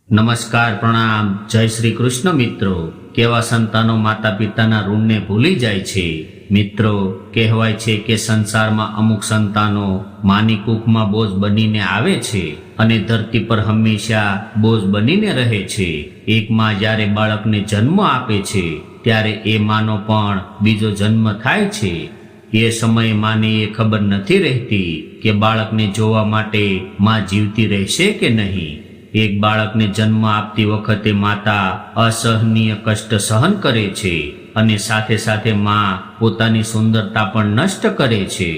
નમસ્કાર, પ્રણામ, જય શ્રી કૃષ્ણ. મિત્રો, કેવા સંતાનો માતા પિતાના ઋણને ભૂલી જાય છે. મિત્રો, કહેવાય છે કે સંસારમાં અમુક સંતાનો માની કુખમાં બોજ બનીને આવે છે અને ધરતી પર હંમેશા બોજ બનીને રહે છે. એક માં જ્યારે બાળકને જન્મ આપે છે ત્યારે એ માનો પણ બીજો જન્મ થાય છે. એ સમયે માને એ ખબર નથી રહેતી કે બાળકને જોવા માટે માં જીવતી રહેશે કે નહીં. એક બાળકને જન્મ આપતી વખતે માતા અસહનીય કષ્ટ સહન કરે છે અને સાથે સાથે માં પોતાની સુંદરતા પણ નષ્ટ કરે છે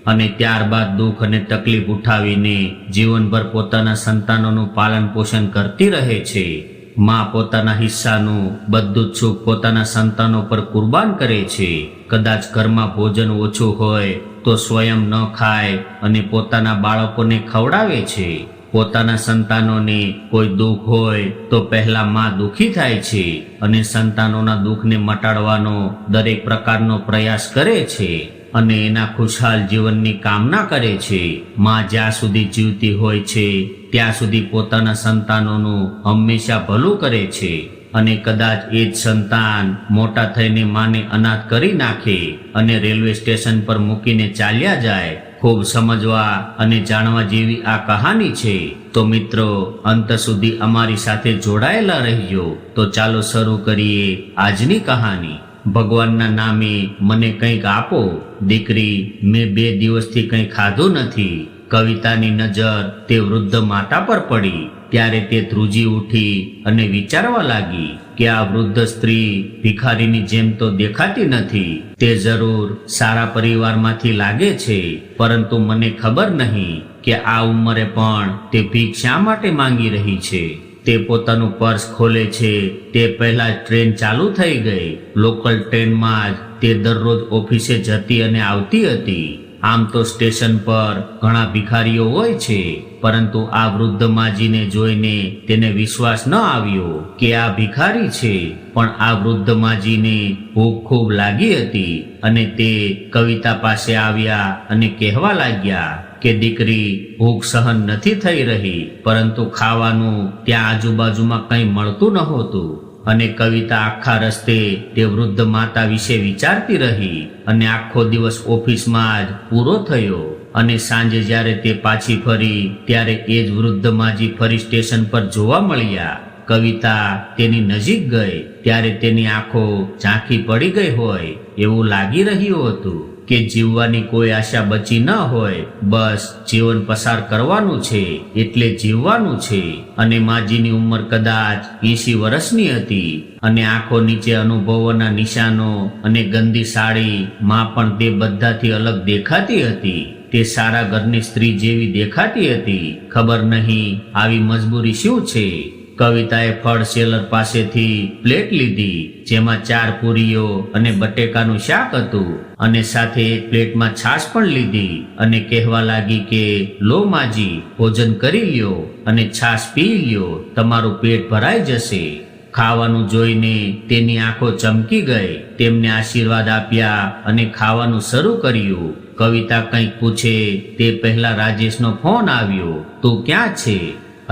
અને ત્યારબાદ દુઃખ અને તકલીફ ઉઠાવીને જીવનભર પોતાના સંતાનોનું પાલન પોષણ કરતી રહે છે. માં પોતાના હિસ્સાનું બધું જ સુખ પોતાના સંતાનો પર કુરબાન કરે છે. કદાચ ઘરમાં ભોજન ઓછું હોય તો સ્વયં ન ખાય અને પોતાના બાળકોને ખવડાવે છે. પોતાના સંતાનોને કોઈ દુઃખ હોય તો પહેલા માં દુઃખી થાય છે અને સંતાનોના દુઃખને મટાડવાનો દરેક પ્રકારનો પ્રયાસ કરે છે અને એના ખુશહાલ જીવનની કામના કરે છે. માં જ્યાં સુધી જીવતી હોય છે ત્યાં સુધી પોતાના સંતાનોનું હંમેશા ભલું કરે છે અને કદાચ એ જ સંતાન મોટા થઈને માને અનાથ કરી નાખે અને રેલવે સ્ટેશન પર મૂકીને ચાલ્યા જાય. ખૂબ સમજવા અને જાણવા જેવી આ કહાની છે. તો મિત્રો, અંત સુધી અમારી સાથે જોડાયેલા રહેજો. તો ચાલો શરૂ કરીએ આજની કહાની. ભગવાનના નામે મને કંઈક આપો. દીકરી, મેં 2 દિવસથી કંઈ ખાધું નથી. કવિતાની નજર તે વૃદ્ધ માતા પર પડી ત્યારે તે ધ્રુજી ઉઠી અને વિચારવા લાગી કે આ વૃદ્ધ સ્ત્રી ભિખારીની જેમ તો દેખાતી નથી. તે જરૂર સારા પરિવારમાંથી લાગે છે, પરંતુ મને ખબર નહીં કે આ ઉંમરે પણ તે ભીખ શા માટે માંગી રહી છે. તે પોતાનું પર્સ ખોલે છે તે પહેલા ટ્રેન ચાલુ થઈ ગઈ. લોકલ ટ્રેનમાં જ તે દરરોજ ઓફિસે જતી અને આવતી હતી. આમ તો સ્ટેશન પર ઘણા ભિખારીઓ હોય છે, પરંતુ આ વૃદ્ધ માજીને જોઈને તેને વિશ્વાસ ન આવ્યો કે આ ભિખારી છે. પણ આ વૃદ્ધ માજીને ભૂખ ખૂબ લાગી હતી અને તે કવિતા પાસે આવ્યા અને કહેવા લાગ્યા કે દીકરી, ભૂખ સહન નથી થઈ રહી, પરંતુ ખાવાનું ત્યાં આજુબાજુમાં કંઈ મળતું નહોતું. અને કવિતા આખા રસ્તે તે વૃદ્ધ માતા વિશે વિચારતી રહી અને આખો દિવસ ઓફિસમાં જ પૂરો થયો. અને સાંજે જ્યારે તે પાછી ફરી ત્યારે એ જ વૃદ્ધ માજી ફરી સ્ટેશન પર જોવા મળ્યા. કવિતા તેની નજીક ગઈ ત્યારે તેની આંખો ઝાંખી પડી ગઈ હોય એવું લાગી રહ્યું હતું કે જીવવાની કોઈ આશા બચી ન હોય. બસ જીવન પસાર કરવાનું છે એટલે જીવવાનું છે. અને માજીની ઉંમર કદાચ 80 વર્ષની હતી અને આંખો નીચે અનુભવોના નિશાનો અને ગંદી સાડી. માં પણ તે બધાથી અલગ દેખાતી હતી. તે સારા ઘરની સ્ત્રી જેવી દેખાતી હતી. ખબર નહીં આવી મજબૂરી શું છે. કવિતાએ ફળ સેલર પાસેથી પ્લેટ લીધી જેમાં 4 પૂરીઓ અને બટેકાનું શાક હતું અને સાથે એક પ્લેટમાં છાશ પણ લીધી અને કહેવા લાગી કે લો માજી, ભોજન કરી લ્યો અને છાશ પી લ્યો, તમારું પેટ ભરાઈ જશે. ખાવાનું જોઈને તેની આંખો ચમકી ગઈ. તેમને આશીર્વાદ આપ્યા અને ખાવાનું શરૂ કર્યું. કવિતા કંઈક પૂછે તે પહેલા રાજેશનો ફોન આવ્યો. તું ક્યાં છે?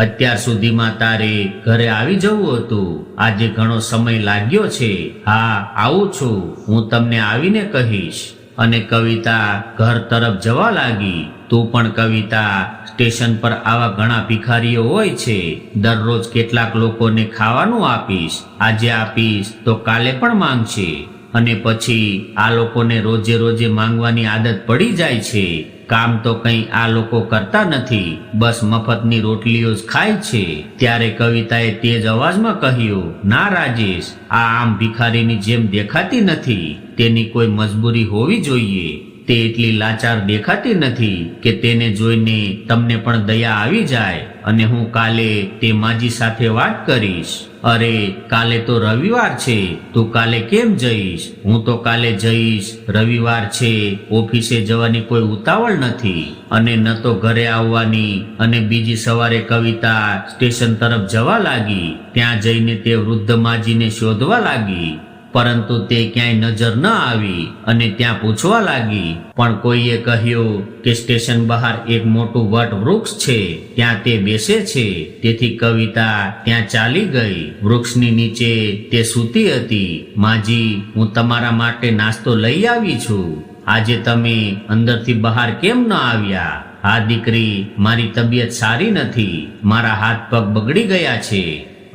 અત્યાર સુધીમાં તારે ઘરે આવી જવું હતું. આજે ઘણો સમય લાગ્યો છે. હા, આવું છું, હું તમને આવીને કહીશ. અને કવિતા ઘર તરફ જવા લાગી. તું પણ કવિતા, સ્ટેશન પર આવા ઘણા ભિખારીઓ હોય છે. દરરોજ કેટલાક લોકોને ખાવાનું આપીશ. આજે આપીશ તો કાલે પણ માંગશે અને પછી આ લોકોને રોજે રોજે માંગવાની આદત પડી જાય છે. કામ તો કંઈ આ લોકો કરતા નથી, બસ મફતની રોટલીઓ જ ખાય છે. ત્યારે કવિતાએ તેજ અવાજમાં કહ્યું, ના રાજેશ, આ આમ ભિખારીની જેમ દેખાતી નથી. તેની કોઈ મજબૂરી હોવી જોઈએ. તે એટલી લાચાર દેખાતી નથી કે તેને જોઈને તમને પણ દયા આવી જાય અને હું કાલે તે માજી સાથે વાત કરીશ. અરે, કાલે તો રવિવાર છે, તું કાલે કેમ જઈશ? હું તો કાલે જઈશ. રવિવાર છે, ઓફિસે જવાની કોઈ ઉતાવળ નથી અને ન તો ઘરે આવવાની. અને બીજી સવારે કવિતા સ્ટેશન તરફ જવા લાગી. ત્યાં જઈને તે વૃદ્ધ માજીને શોધવા લાગી. પરંતુ તે ક્યાંય નજર ન આવી અને ત્યાં પૂછવા લાગી. પણ કોઈએ કહ્યું કે સ્ટેશન બહાર એક મોટું વટ વૃક્ષ છે, ત્યાં તે બેસે છે. તેથી કવિતા ત્યાં ચાલી ગઈ. વૃક્ષની નીચે તે સૂતી હતી. માજી, હું તમારા માટે નાસ્તો લઈ આવી છું. આજે તમે અંદરથી બહાર કેમ ન આવ્યા? હા દીકરી, મારી તબિયત સારી નથી. મારા હાથ પગ બગડી ગયા છે.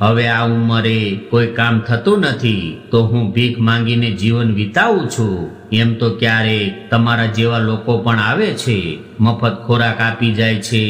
હવે આ ઉંમરે કોઈ કામ થતું નથી તો હું ભીખ માંગીને જીવન વિતાવું છું. એમ તો ક્યારેક તમારા જેવા લોકો પણ આવે છે, મફત ખોરાક આપી જાય છે.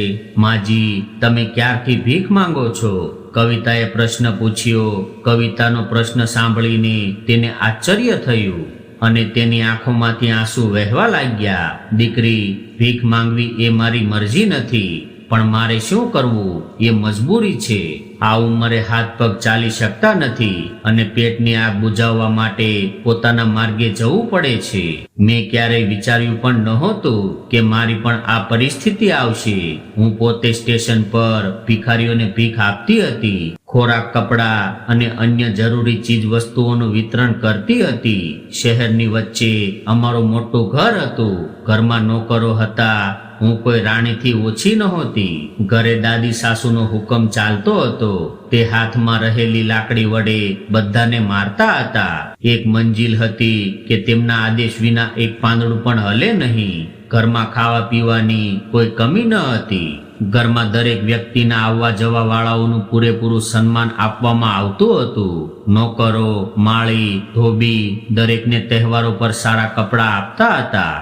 માજી, તમે ક્યારથી ભીખ માંગો છો? કવિતાએ પ્રશ્ન પૂછ્યો. કવિતાનો પ્રશ્ન સાંભળીને તેને આશ્ચર્ય થયું અને તેની આંખોમાંથી આંસુ વહેવા લાગ્યા. દીકરી, ભીખ માંગવી એ મારી મરજી નથી, પણ મારે શું કરવું? એ મજબૂરી છે. આ ઉંમરે હાથ પગ ચાલી શકતા નથી અને પેટની આગ બુઝાવવા માટે પોતાના માર્ગે જવું પડે છે. મેં ક્યારેય વિચાર્યું પણ નહોતું કે મારી પણ આ પરિસ્થિતિ આવશે. હું પોતે સ્ટેશન પર ભિખારીઓને ભીખ આપતી હતી. ખોરાક, કપડાં અને અન્ય જરૂરી ચીજ વસ્તુઓનું વિતરણ કરતી હતી. શહેરની વચ્ચે અમારું મોટું ઘર હતું. ઘરમાં નોકરો હતા. હું કોઈ રાણીથી ઓછી નહોતી. ઘરે દાદી સાસુનો હુકમ ચાલતો હતો. તે હાથમાં રહેલી લાકડી વડે બધાને મારતા હતા. એક મંજિલ હતી કે તેમના આદેશ વિના એક પાંદડું પણ હલે નહીં. ઘરમાં ખાવા પીવાની કોઈ કમી ન હતી. ઘરમાં દરેક વ્યક્તિના આવવા જવા વાળાઓનું પૂરેપૂરું સન્માન આપવામાં આવતું હતું. નોકરો, માળી, ધોબી દરેકને તહેવારો પર સારા કપડાં આપતા હતા.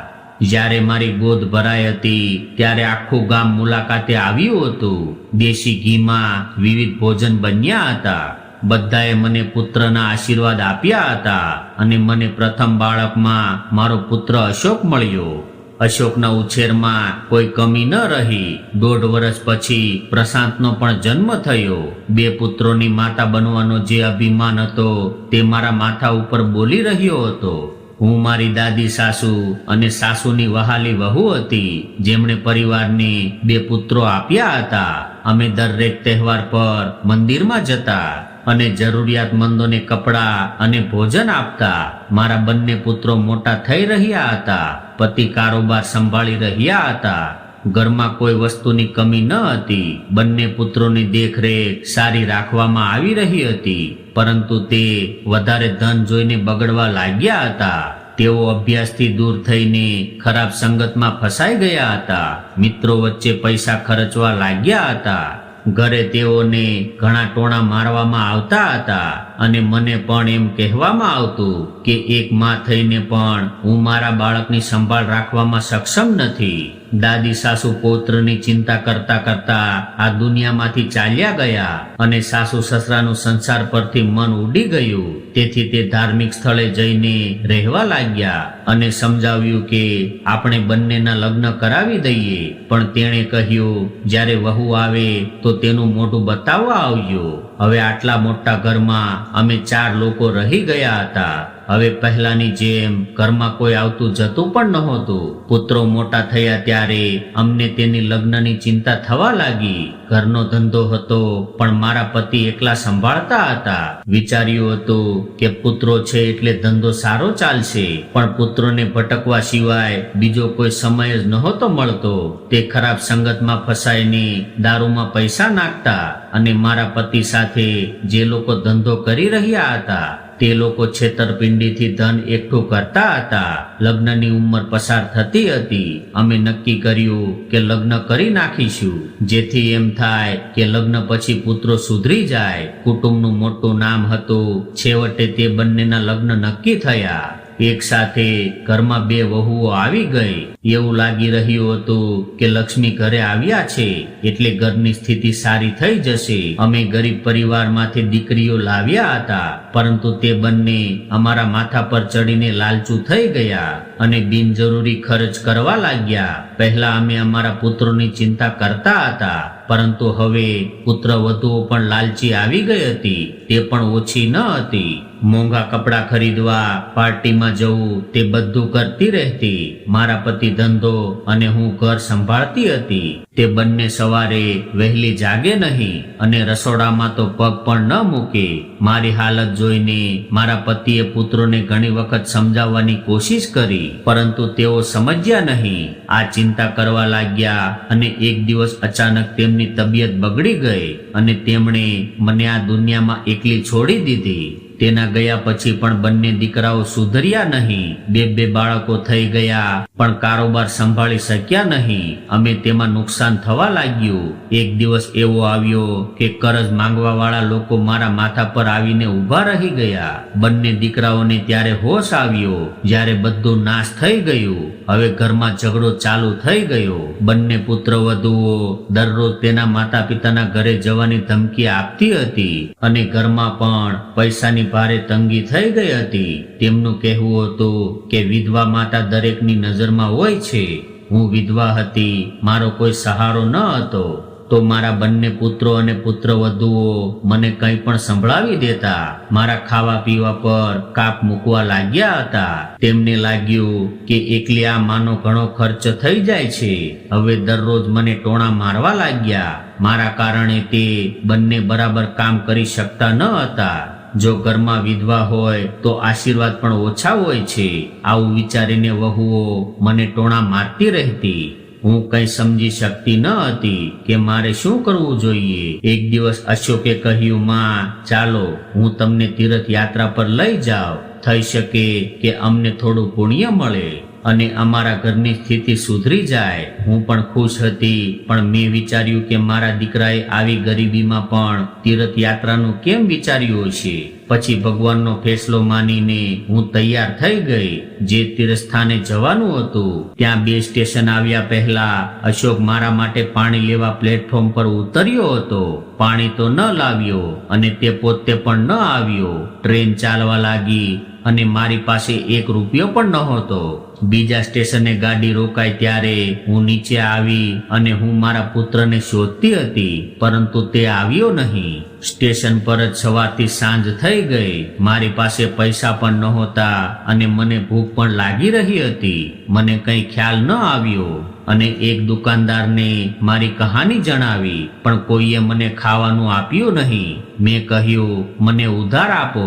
જ્યારે મારી ગોદ ભરાઈ હતી ત્યારે આખું ગામ મુલાકાતે આવ્યું હતું. દેશી ઘીમાં વિવિધ ભોજન બન્યા હતા. બધાએ મને પુત્રના આશીર્વાદ આપ્યા હતા અને મને પ્રથમ બાળકમાં મારો પુત્ર અશોક મળ્યો. અશોકના ઉછેરમાં કોઈ કમી ન રહી. 1.5 વર્ષ પછી પ્રશાંતનો પણ જન્મ થયો. 2 પુત્રોની માતા બનવાનો જે અભિમાન હતો તે મારા માથા ઉપર બોલી રહ્યો હતો. હું મારી દાદી સાસુ અને સાસુની વહાલી વહુ હતી, જેમણે પરિવારને 2 પુત્રો આપ્યા હતા. અમે દરેક તહેવાર પર મંદિરમાં જતા અને જરૂરિયાતમંદોને કપડાં અને ભોજન આપતા. મારા બંને પુત્રો મોટા થઈ રહ્યા હતા. પતિ કારોબાર સંભાળી રહ્યા હતા. ઘરમાં કોઈ વસ્તુની કમી ન હતી. બંને પુત્રોની દેખરેખ સારી રાખવામાં આવી રહી હતી, પરંતુ તે વધારે ધન જોઈને બગડવા લાગ્યા હતા. તેઓ અભ્યાસથી દૂર થઈને ખરાબ સંગતમાં ફસાઈ ગયા હતા. મિત્રો વચ્ચે પૈસા ખર્ચવા લાગ્યા હતા. ઘરે તેઓને ઘણા ટોણા મારવામાં આવતા હતા અને મને પણ એમ કહેવામાં આવતું કે એક માં થઈને પણ હું મારા બાળકની સંભાળ રાખવામાં સક્ષમ નથી. દાદી સાસુ પૌત્રની ચિંતા કરતા કરતા આ દુનિયામાંથી ચાલ્યા ગયા અને સાસુ સસરાનું સંસાર પરથી મન ઉડી ગયું. તેથી તે ધાર્મિક સ્થળે જઈને રહેવા લાગ્યા અને સમજાવ્યું કે આપણે બંનેના લગ્ન કરાવી દઈએ. પણ તેણે કહ્યું, જ્યારે વહુ આવે તો તેનું મોઢું બતાવવા આવજો. હવે આટલા મોટા ઘરમાં અમે 4 લોકો રહી ગયા હતા. હવે પહેલાની જેમ ઘરમાં કોઈ આવતું જતું પણ નહોતું. પુત્રો મોટા થયા ત્યારે અમને તેની લગ્નની ચિંતા થવા લાગી. ઘરનો ધંધો હતો પણ મારા પતિ એકલા સંભાળતા હતા. વિચાર્યું હતું કે પુત્રો છે એટલે ધંધો સારો ચાલશે, પણ પુત્રોને ભટકવા સિવાય બીજો કોઈ સમય જ નહોતો મળતો. તે ખરાબ સંગતમાં ફસાઈને દારૂમાં પૈસા નાખતા અને મારા પતિ સાથે જે લોકો ધંધો કરી રહ્યા હતા તે લોકો છેતરપિંડીથી ધન એકઠું કરતા હતા. લગ્નની ઉંમર પસાર થતી હતી. અમે નક્કી કર્યું કે લગ્ન કરી નાખીશું, જેથી એમ થાય કે લગ્ન પછી પુત્રો સુધરી જાય. કુટુંબનું મોટું નામ હતું. છેવટે તે બંનેના લગ્ન નક્કી થયા. એક સાથે ઘરમાં 2 વહુઓ આવી ગઈ. એવું લાગી રહ્યું હતું કે લક્ષ્મી ઘરે આવ્યા છે એટલે ઘરની સ્થિતિ સારી થઈ જશે. અમે ગરીબ પરિવારમાંથી દીકરીઓ લાવ્યા હતા, પરંતુ તે બંને અમારા માથા પર ચડીને લાલચુ થઈ ગયા અને બિનજરૂરી ખર્ચ કરવા લાગ્યા. પહેલા અમે અમારા પુત્રોની ચિંતા કરતા હતા, પરંતુ હવે પુત્ર વધુઓ પણ લાલચી આવી ગઈ હતી. તે પણ ઓછી ન હતી. મોંઘા કપડાં ખરીદવા, પાર્ટીમાં જવું તે બધું કરતી રહેતી. મારા પતિ ધંધો અને હું ઘર સંભાળતી હતી. તે બંને સવારે વહેલી જાગે નહીં અને રસોડામાં તો પગ પણ ન મૂકે. મારી હાલત જોઈને મારા પતિએ પુત્રોને ઘણી વખત સમજાવવાની કોશિશ કરી, પરંતુ તેઓ સમજ્યા નહીં. આ ચિંતા કરવા લાગ્યા અને એક દિવસ અચાનક તેમની તબિયત બગડી ગઈ અને તેમણે મને આ દુનિયામાં એકલી છોડી દીધી. તેના ગયા પછી પણ બંને દીકરાઓ સુધર્યા નહીં. બે બાળકો થઈ ગયા પણ કારોબાર સંભાળી શક્યા નહીં. અમે તેમાં નુકસાન થવા લાગ્યું. એક દિવસ એવો આવ્યો કે કરજ માંગવા વાળા લોકો મારા માથા પર આવીને ઊભા રહી ગયા. બંને દીકરાઓને ત્યારે હોશ આવ્યો જ્યારે બધું નાશ થઈ ગયું. હવે ઘરમાં ઝઘડો ચાલુ થઈ ગયો. બંને પુત્ર વધુઓ દરરોજ તેના માતા પિતાના ઘરે જવાની ધમકી આપતી હતી અને ઘરમાં પણ પૈસાની ભારે તંગી થઈ ગઈ હતી. તેમનું કહેવું હતું કે વિધવા માતા દરેકની નજરમાં હોય છે. હું વિધવા હતી, મારો કોઈ સહારો ન હતો, તો મારા બંને પુત્રો અને પુત્રવધુઓ મને કંઈ પણ સંભળાવી દેતા. મારા ખાવા પીવા પર કાપ મૂકવા લાગ્યા હતા. તેમને લાગ્યું કે એકલી આ માનો ઘણો ખર્ચ થઈ જાય છે. હવે દરરોજ મને ટોણા મારવા લાગ્યા. મારા કારણે તે બંને બરાબર કામ કરી શકતા ન હતા. જો ઘરમાં વિધવા હોય તો આશીર્વાદ પણ ઓછા હોય છે. આવું વિચારીને વહુઓ મને ટોણા મારતી રહેતી. હું કંઈ સમજી શકતી ન હતી કે મારે શું કરવું જોઈએ. એક દિવસ અશોકે કહ્યું, માં ચાલો હું તમને તીર્થ યાત્રા પર લઈ જાઉં. થઈ શકે કે અમને થોડું પુણ્ય મળે અને અમારા ઘરની સ્થિતિ સુધરી જાય. હું પણ ખુશ હતી, પણ મેં વિચાર્યું કે મારા દીકરાએ આવી ગરીબીમાં પણ તીર્થ યાત્રાનું કેમ વિચાર્યું હશે. પછી ભગવાનનો ફેસલો માનીને હું તૈયાર થઈ ગઈ. જે તીર્થસ્થાને જવાનું હતું ત્યાં 2 સ્ટેશન આવ્યા પહેલા અશોક મારા માટે પાણી લેવા પ્લેટફોર્મ પર ઉતર્યો હતો. પાણી તો ન લાવ્યો અને તે પોતે પણ ન આવ્યો. ટ્રેન ચાલવા લાગી અને મારી પાસે 1 રૂપિયો પણ નહોતો. બીજા સ્ટેશને ગાડી રોકાઈ ત્યારે હું નીચે આવી અને હું મારા પુત્રને શોધતી હતી, પરંતુ તે આવ્યો નહીં. સ્ટેશન પર જ સવારથી સાંજ થઈ ગઈ. મારી પાસે પૈસા પણ નહોતા અને મને ભૂખ પણ લાગી રહી હતી. મને કંઈ ખ્યાલ ન આવ્યો અને એક દુકાનદારને મારી કહાની જણાવી, પણ કોઈએ મને ખાવાનું આપ્યું નહીં. મેં કહ્યું, મને ઉધાર આપો.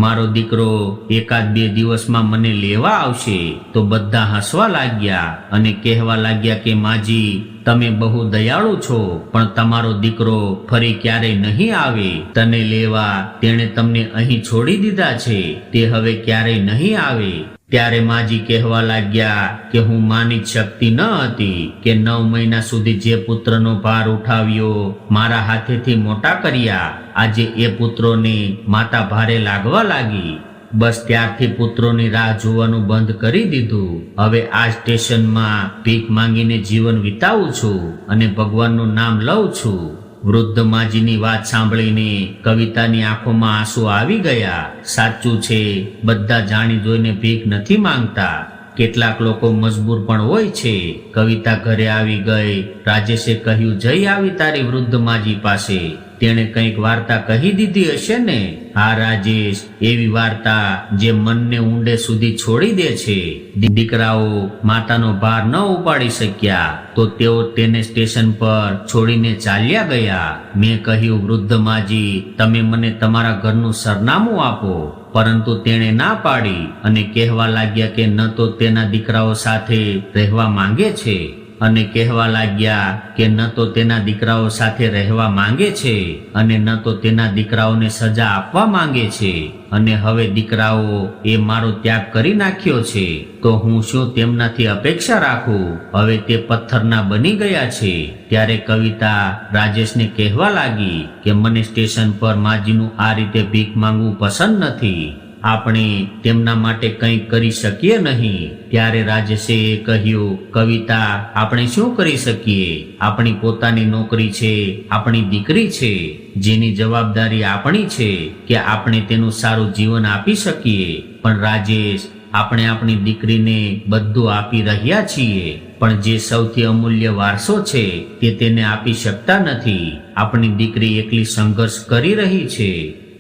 મારો દીકરો 1-2 દિવસમાં મને લેવા આવશે. તો બધા હસવા લાગ્યા અને કહેવા લાગ્યા કે માજી, તમે બહુ દયાળુ છો, પણ તમારો દીકરો ફરી ક્યારેય નહીં આવે તને લેવા. તેણે તમને અહીં છોડી દીધા છે, તે હવે ક્યારેય નહીં આવે. ત્યારે માજી કહેવા લાગ્યા કે હું માની જ શકતી ન હતી કે 9 મહિના સુધી જે પુત્રનો ભાર ઉઠાવ્યો, મારા હાથેથી મોટા કર્યા, આજે એ પુત્રોને માતા ભારે લાગવા લાગી. બસ ત્યારથી પુત્રોની રાહ જોવાનું બંધ કરી દીધું. હવે આ સ્ટેશનમાં ભીખ માંગીને જીવન વિતાવું છું અને ભગવાનનું નામ લઉં છું. વૃદ્ધ માજીની વાત સાંભળીને કવિતાની આંખોમાં આંસુ આવી ગયા. સાચું છે, બધા જાણી જોઈને ભીખ નથી માંગતા. કેટલાક લોકો મજબૂર પણ હોય છે. કવિતા ઘરે આવી ગઈ. રાજેશે કહ્યું, જઈ આવી તારી વૃદ્ધ માજી પાસે. તેણે કંઈક વાર્તા કહી દીધી હશે ને? હા રાજેશ, એવી વાર્તા જે મનને ઊંડે સુધી છોડી દે છે. દીકરાઓ માતાનો ભાર ન ઉપાડી શક્યા તો તેઓ તેને સ્ટેશન પર છોડીને ચાલ્યા ગયા. મેં કહ્યું, વૃદ્ધ માજી, તમે મને તમારા ઘરનું સરનામું આપો. પરંતુ તેણે ના પાડી અને કહેવા લાગ્યા કે ન તો તેના દીકરાઓ સાથે રહેવા માંગે છે અને કહેવા લાગ્યા કે ન તો તેના દીકરાઓ સાથે રહેવા માંગે છે અને ન તો તેના દીકરાઓને સજા આપવા માંગે છે. અને હવે દીકરાઓ એ મારો ત્યાગ કરી નાખ્યો છે, તો હું શું તેમનાથી અપેક્ષા રાખું? હવે તે પથ્થરના બની ગયા છે. ત્યારે કવિતા રાજેશને કહેવા લાગી કે મને સ્ટેશન પર માજીનું આ રીતે ભીખ માંગવું પસંદ નથી. આપણે તેમના માટે કંઈ કરી શકીએ નહીં. ત્યારે રાજેશે કહ્યું, કવિતા, આપણે શું કરી શકીએ? આપણી પોતાની નોકરી છે, આપણી દીકરી છે, જેની જવાબદારી આપણી છે કે આપણે તેનું સારું જીવન આપી શકીએ. પણ રાજેશ, આપણે આપણી દીકરીને બધું આપી રહ્યા છીએ, પણ જે સૌથી અમૂલ્ય વારસો છે તે તેને આપી શકતા નથી. આપણી દીકરી એકલી સંઘર્ષ કરી રહી છે.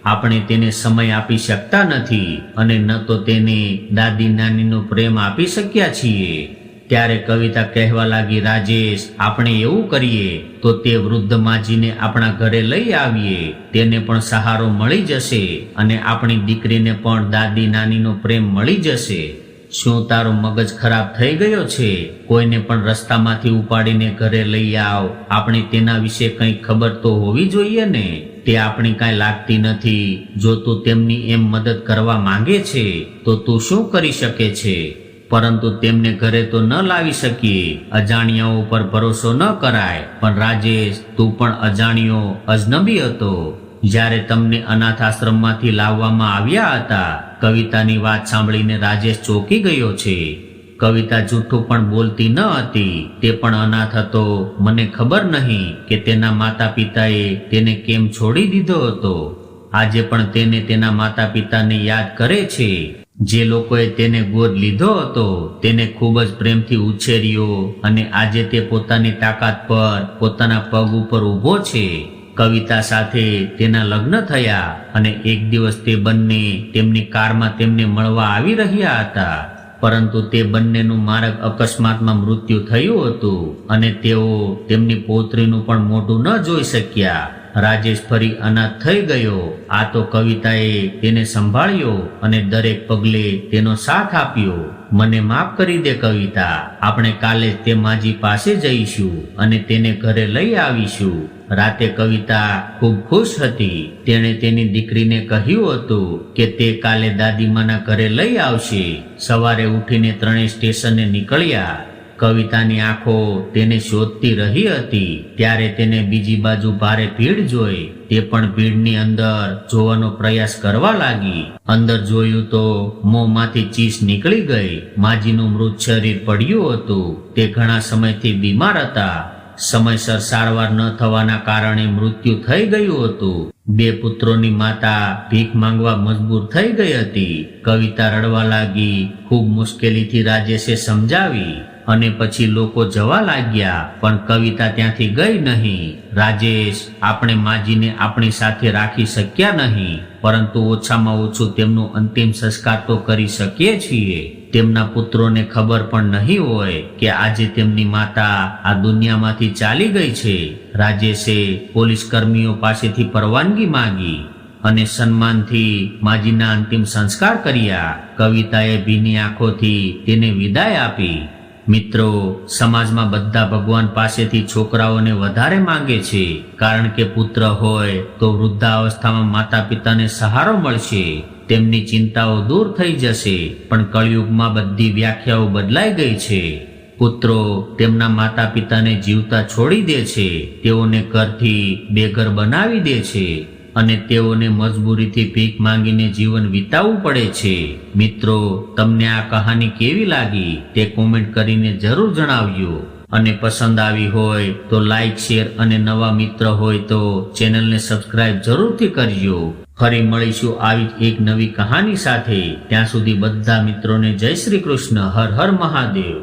આપણે તેને સમય આપી શકતા નથી અને ન તો તેને દાદી નાનીનો પ્રેમ આપી શક્યા છીએ. ત્યારે કવિતા કહેવા લાગી, રાજેશ, આપણે એવું કરીએ તો તે વૃદ્ધ માજીને આપણા ઘરે લઈ આવીએ. તેને પણ સહારો મળી જશે અને આપણી દીકરીને પણ દાદી નાનીનો પ્રેમ મળી જશે. શું તારો મગજ ખરાબ થઈ ગયો છે? કોઈને પણ રસ્તામાંથી ઉપાડીને ઘરે લઈ આવ. આપણે તેના વિશે કંઈ ખબર તો હોવી જોઈએ ને. તે આપણી કાંઈ લાગતી નથી. જો તું તેમની એમ મદદ કરવા માંગે છે તો તું શું કરી શકે છે? પરંતુ તેમને ઘરે તો ન લાવી શકીએ. અજાણ્યાઓ પર ભરોસો ન કરાય. પણ રાજેશ, તું પણ અજાણ્યો, અજનબી હતો. જ્યારે તમને અનાથ આશ્રમમાંથી લાવવામાં આવ્યા હતા. કવિતાની વાત સાંભળીને રાજેશ ચોંકી ગયો છે. કવિતા જૂઠું પણ બોલતી ન હતી. તે પણ અનાથ હતો. મને ખબર નહીં કે તેના માતા પિતાએ તેને કેમ છોડી દીધો હતો. આજે પણ તેને તેના માતા પિતાને યાદ કરે છે. જે લોકોએ તેને ગોદ લીધો હતો, તેને ખૂબ જ પ્રેમથી ઉછેર્યો અને આજે તે પોતાની તાકાત પર પોતાના પગ ઉપર ઊભો છે. કવિતા સાથે તેના લગ્ન થયા અને એક દિવસ તે બંને તેમની કારમાં તેમને મળવા આવી રહ્યા હતા. પરંતુ તે બંનેનું માર્ગ અકસ્માતમાં મૃત્યુ થયું હતું અને તેઓ તેમની પૌત્રીનું પણ મોઢું ન જોઈ શક્યા. રાજેશ ફરી અનાથ થઈ ગયો. આ તો કવિતાએ તેને સંભાળ્યો અને દરેક પગલે તેનો સાથ આપ્યો. મને માફ કરી દે કવિતા. આપણે કાલે તે માજી પાસે જઈશું અને તેને ઘરે લઈ આવીશું. રાતે કવિતા ખૂબ ખુશ હતી. તેણે તેની દીકરીને કહ્યું હતું કે તે કાલે દાદીમાના ઘરે લઈ આવશે. સવારે ઉઠીને ત્રણેય સ્ટેશને નીકળ્યા. કવિતાની આંખો તેને શોધતી રહી હતી. ત્યારે તેને બીજી બાજુ ભારે ભીડ જોઈ. તે પણ ભીડની અંદર જોવાનો પ્રયાસ કરવા લાગી. અંદર જોયું તો મોંમાંથી ચીસ નીકળી ગઈ. માજીનું મૃત શરીર પડ્યું હતું. તે ઘણા સમયથી બીમાર હતા. સમયસર સારવાર ન થવાના કારણે મૃત્યુ થઈ ગયું હતું. બે પુત્રોની માતા ભીખ માંગવા મજબૂર થઈ ગઈ હતી. કવિતા રડવા લાગી. ખૂબ મુશ્કેલીથી રાજેશે સમજાવી અને પછી લોકો જવા લાગ્યા. પણ કવિતા ત્યાંથી ગઈ નહીં. રાજેશ, આપણે માજીને આપણી સાથે રાખી શક્યા નહીં, પરંતુ ઓછામાં ઓછું તેમનું અંતિમ સંસ્કાર તો કરી શકીએ છીએ. તેમના પુત્રોને ખબર પણ નહીં હોય કે આજે તેમની માતા આ દુનિયામાંથી ચાલી ગઈ છે. રાજેશે પોલીસ કર્મીઓ પાસેથી પરવાનગી માંગી અને સન્માનથી માજીના અંતિમ સંસ્કાર કર્યા. કવિતાએ ભીની આંખોથી તેને વિદાય આપી. મિત્રો, સમાજમાં બધા ભગવાન પાસેથી છોકરાઓને વધારે માંગે છે, કારણ કે પુત્ર હોય તો વૃદ્ધાવસ્થામાં માતા પિતાને સહારો મળશે. તેમની ચિંતાઓ દૂર થઈ જશે. પણ કળિયુગમાં બધી વ્યાખ્યાઓ બદલાઈ ગઈ છે. પુત્રો તેમના માતા પિતાને જીવતા છોડી દે છે. તેઓને ઘરથી બેઘર બનાવી દે છે અને તેઓને મજબૂરીથી ભીખ માંગીને જીવન વિતાવવું પડે છે. મિત્રો, તમને આ કહાની કેવી લાગી તે કોમેન્ટ કરીને જરૂર જણાવજો. અને પસંદ આવી હોય તો લાઈક, શેર અને નવા મિત્ર હોય તો ચેનલને સબસ્ક્રાઇબ જરૂરથી કરજો. ફરી મળીશું આવી જ એક નવી કહાની સાથે. ત્યાં સુધી બધા મિત્રોને જય શ્રી કૃષ્ણ. હર હર મહાદેવ.